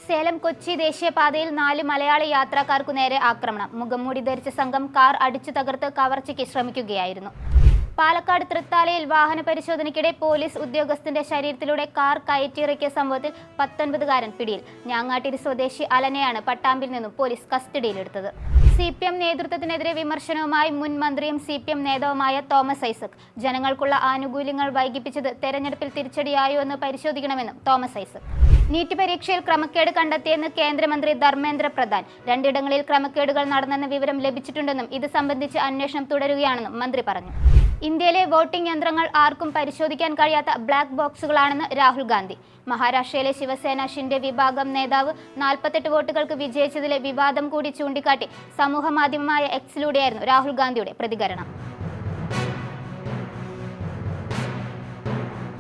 സേലം കൊച്ചി ദേശീയപാതയിൽ 4 മലയാളി യാത്രക്കാർക്കു നേരെ ആക്രമണം. മുഖംമൂടി ധരിച്ച സംഘം കാർ അടിച്ചു തകർത്ത് കവർച്ചയ്ക്ക് ശ്രമിക്കുകയായിരുന്നു. പാലക്കാട് തൃത്താലയിൽ വാഹന പരിശോധനയ്ക്കിടെ പോലീസ് ഉദ്യോഗസ്ഥന്റെ ശരീരത്തിലൂടെ കാർ കയറ്റിയിറക്കിയ സംഭവത്തിൽ 19-കാരൻ പിടിയിൽ. ഞാങ്ങാട്ടിരി സ്വദേശി അലനെയാണ് പട്ടാമ്പിൽ നിന്നും പോലീസ് കസ്റ്റഡിയിലെടുത്തത്. CPM നേതൃത്വത്തിനെതിരെ വിമർശനവുമായി മുൻ മന്ത്രിയും CPM നേതാവുമായ തോമസ് ഐസക്. ജനങ്ങൾക്കുള്ള ആനുകൂല്യങ്ങൾ വൈകിപ്പിച്ചത് തെരഞ്ഞെടുപ്പിൽ തിരിച്ചടിയായോ എന്ന് പരിശോധിക്കണമെന്നും തോമസ് ഐസക്. നീറ്റ് പരീക്ഷയിൽ ക്രമക്കേട് കണ്ടെത്തിയെന്ന് കേന്ദ്രമന്ത്രി ധർമ്മേന്ദ്ര പ്രധാൻ. 2 ഇടങ്ങളിൽ ക്രമക്കേടുകൾ നടന്നെന്ന വിവരം ലഭിച്ചിട്ടുണ്ടെന്നും ഇത് സംബന്ധിച്ച് അന്വേഷണം തുടരുകയാണെന്നും മന്ത്രി പറഞ്ഞു. ഇന്ത്യയിലെ വോട്ടിംഗ് യന്ത്രങ്ങൾ ആർക്കും പരിശോധിക്കാൻ കഴിയാത്ത ബ്ലാക്ക് ബോക്സുകളാണെന്ന് രാഹുൽ ഗാന്ധി. മഹാരാഷ്ട്രയിലെ ശിവസേന ഷിൻഡെ വിഭാഗം നേതാവ് 48 വോട്ടുകൾക്ക് വിജയിച്ചതിലെ വിവാദം കൂടി ചൂണ്ടിക്കാട്ടി സമൂഹമാധ്യമമായ എക്സിലൂടെയായിരുന്നു രാഹുൽ ഗാന്ധിയുടെ പ്രതികരണം.